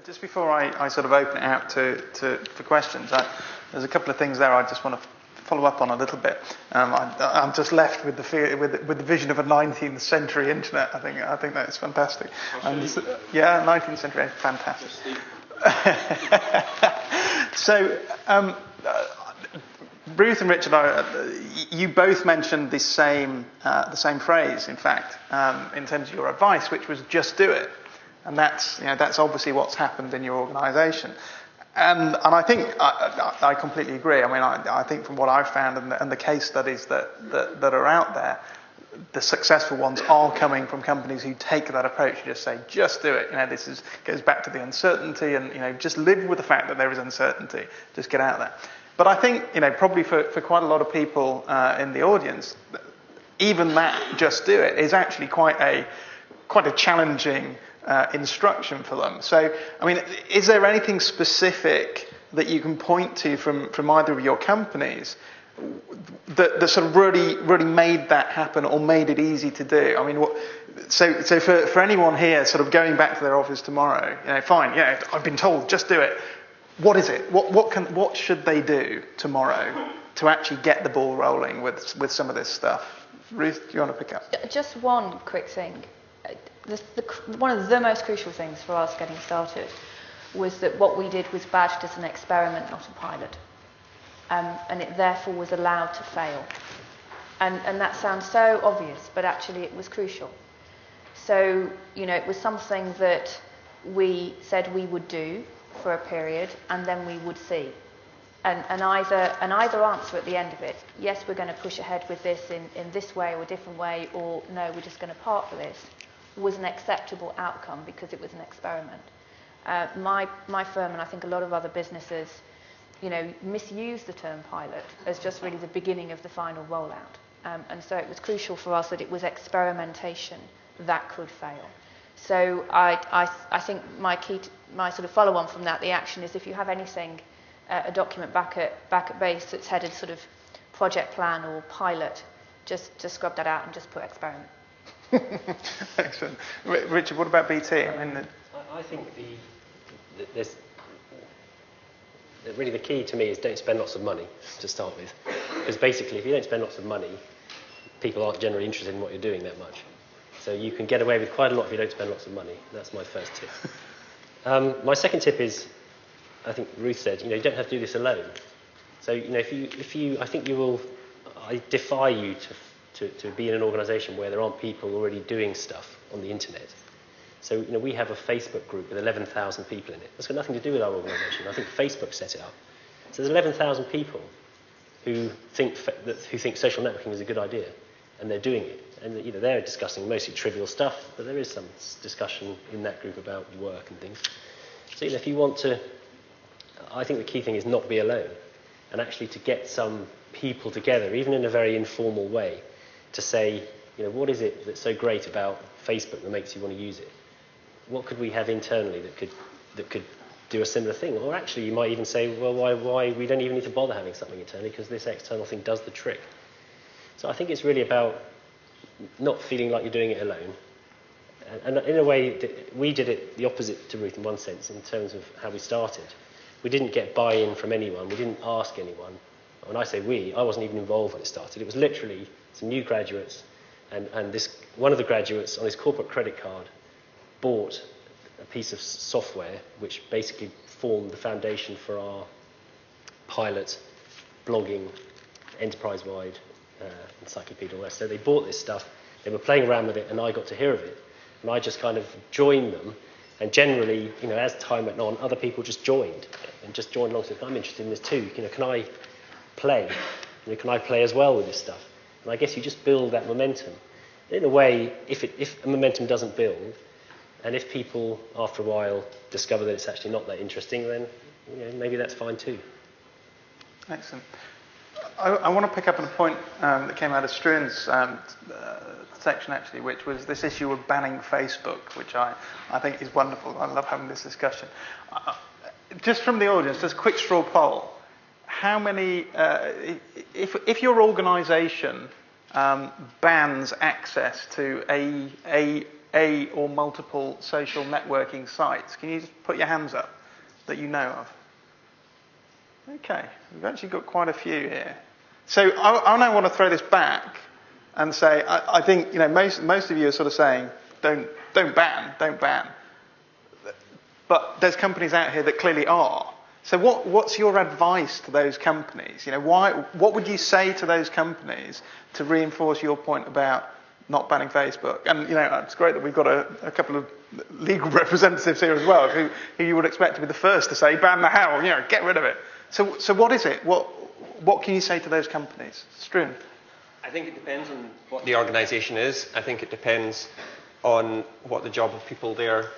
Just before I sort of open it out for questions, there's a couple of things there I just want to follow up on a little bit. I'm just left with the vision of a 19th century internet. I think that's fantastic. And, 19th century, fantastic. So, Ruth and Richard, you both mentioned the same phrase, in fact, in terms of your advice, which was just do it. And that's obviously what's happened in your organisation. And I think I completely agree. I mean, I think from what I've found and the case studies that are out there, the successful ones are coming from companies who take that approach and just say, just do it. This goes back to the uncertainty and, just live with the fact that there is uncertainty. Just get out there. But I think, probably for quite a lot of people in the audience, even that just do it is actually quite a challenging instruction for them. So, I mean, is there anything specific that you can point to from either of your companies that sort of really made that happen or made it easy to do? I mean, so for anyone here sort of going back to their office tomorrow, fine, I've been told, just do it. What is it? What should they do tomorrow to actually get the ball rolling with some of this stuff? Ruth, do you want to pick up? Just one quick thing. One of the most crucial things for us getting started was that what we did was badged as an experiment, not a pilot. And it therefore was allowed to fail. And that sounds so obvious, but actually it was crucial. So, it was something that we said we would do for a period, and then we would see. And either answer at the end of it, yes, we're going to push ahead with this in this way or a different way, or no, we're just going to part for this, was an acceptable outcome because it was an experiment. My firm, and I think a lot of other businesses, misuse the term pilot as just really the beginning of the final rollout. And so it was crucial for us that it was experimentation that could fail. So I think my sort of follow on from that, the action is if you have anything, a document back at base that's headed sort of project plan or pilot, just scrub that out and just put experiment. Excellent. Richard, what about BT? I think really the key to me is don't spend lots of money to start with. Because basically, if you don't spend lots of money, people aren't generally interested in what you're doing that much. So you can get away with quite a lot if you don't spend lots of money. That's my first tip. My second tip is, I think Ruth said, you don't have to do this alone. So, I defy you to be in an organisation where there aren't people already doing stuff on the internet. So, we have a Facebook group with 11,000 people in it. That's got nothing to do with our organisation. I think Facebook set it up. So there's 11,000 people who think social networking is a good idea, and they're doing it. And they're discussing mostly trivial stuff, but there is some discussion in that group about work and things. So if you want to, I think the key thing is not be alone, and actually to get some people together, even in a very informal way, to say, what is it that's so great about Facebook that makes you want to use it? What could we have internally that could do a similar thing? Or actually, you might even say, well, why we don't even need to bother having something internally because this external thing does the trick. So I think it's really about not feeling like you're doing it alone. And in a way, we did it the opposite to Ruth in one sense, in terms of how we started. We didn't get buy-in from anyone. We didn't ask anyone. When I say we, I wasn't even involved when it started. It was literally some new graduates, and one of the graduates on his corporate credit card bought a piece of software which basically formed the foundation for our pilot blogging enterprise-wide encyclopedia. So they bought this stuff, they were playing around with it, and I got to hear of it. And I just kind of joined them. And generally, as time went on, other people just joined along. So I'm interested in this too. Can I play? Can I play as well with this stuff? And I guess you just build that momentum. In a way, if a momentum doesn't build, and if people after a while discover that it's actually not that interesting, then maybe that's fine too. Excellent. I want to pick up on a point that came out of Struan's section, actually, which was this issue of banning Facebook, which I think is wonderful. I love having this discussion. Just from the audience, just a quick straw poll. How many, if your organisation bans access to a a or multiple social networking sites? Can you just put your hands up that you know of? Okay, we've actually got quite a few here. So I now want to throw this back and say, I think most of you are sort of saying, don't ban. But there's companies out here that clearly are. So what's your advice to those companies? What would you say to those companies to reinforce your point about not banning Facebook? And it's great that we've got a couple of legal representatives here as well, who you would expect to be the first to say ban the hell, get rid of it. So what is it? What can you say to those companies? Struan? I think it depends on what the organisation is. I think it depends on what the job of people there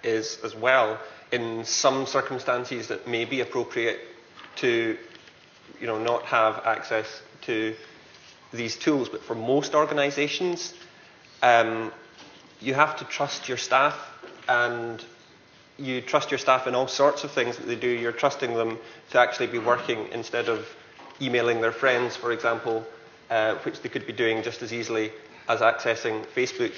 is as well. In some circumstances, it may be appropriate to, not have access to these tools. But for most organisations, you have to trust your staff, and you trust your staff in all sorts of things that they do. You're trusting them to actually be working instead of emailing their friends, for example, which they could be doing just as easily as accessing Facebook.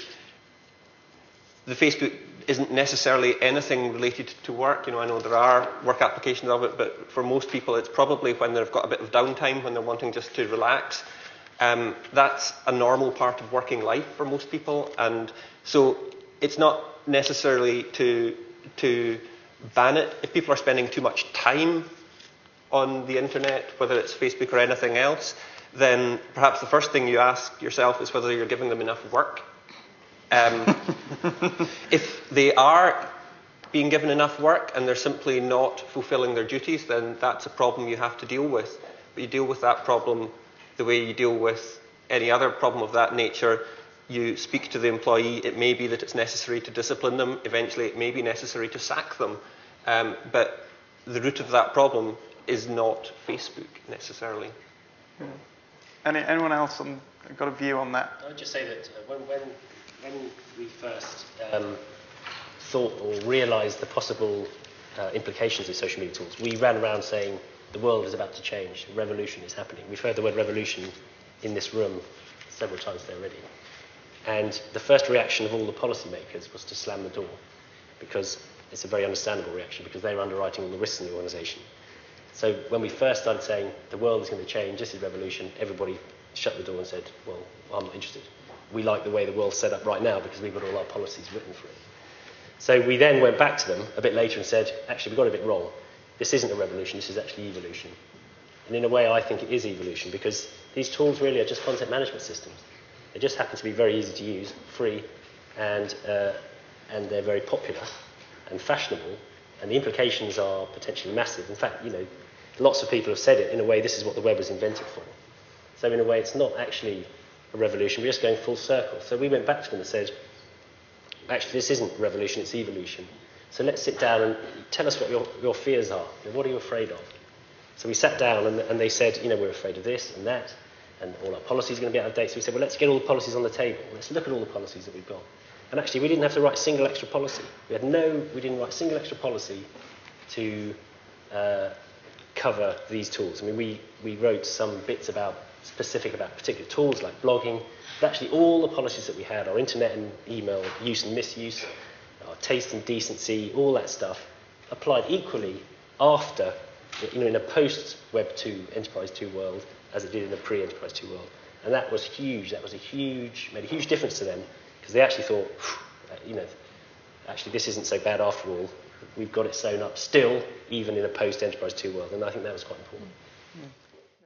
The Facebook isn't necessarily anything related to work. I know there are work applications of it, but for most people it's probably when they've got a bit of downtime, when they're wanting just to relax. That's a normal part of working life for most people, and so it's not necessarily to ban it. If people are spending too much time on the internet, whether it's Facebook or anything else, then perhaps the first thing you ask yourself is whether you're giving them enough work. If they are being given enough work and they're simply not fulfilling their duties, then that's a problem you have to deal with. But you deal with that problem the way you deal with any other problem of that nature. You speak to the employee. It may be that it's necessary to discipline them. Eventually, it may be necessary to sack them. But the root of that problem is not Facebook, necessarily. Anyone else got a view on that? I would just say that when we first thought or realised the possible implications of social media tools, we ran around saying the world is about to change, a revolution is happening. We've heard the word revolution in this room several times there already. And the first reaction of all the policymakers was to slam the door, because it's a very understandable reaction, because they were underwriting all the risks in the organisation. So when we first started saying the world is going to change, this is revolution, everybody shut the door and said, well, I'm not interested. We like the way the world's set up right now because we've got all our policies written for it. So we then went back to them a bit later and said, actually, we got a bit wrong. This isn't a revolution, this is actually evolution. And in a way, I think it is evolution, because these tools really are just content management systems. They just happen to be very easy to use, free, and they're very popular and fashionable, and the implications are potentially massive. In fact, lots of people have said it, in a way, this is what the web was invented for. So in a way, it's not actually a revolution, we're just going full circle. So we went back to them and said, actually, this isn't a revolution, it's evolution. So let's sit down and tell us what your fears are. What are you afraid of? So we sat down and they said, we're afraid of this and that, and all our policies are going to be out of date. So we said, well, let's get all the policies on the table. Let's look at all the policies that we've got. And actually, we didn't have to write a single extra policy. We didn't write a single extra policy to cover these tools. I mean, we wrote some bits specific about particular tools like blogging, but actually all the policies that we had, our internet and email use and misuse, our taste and decency, all that stuff, applied equally after, in a post-Web 2, Enterprise 2 world, as it did in a pre-Enterprise 2 world. And that was huge. That was made a huge difference to them, because they actually thought, actually this isn't so bad after all. We've got it sewn up still, even in a post-Enterprise 2 world. And I think that was quite important.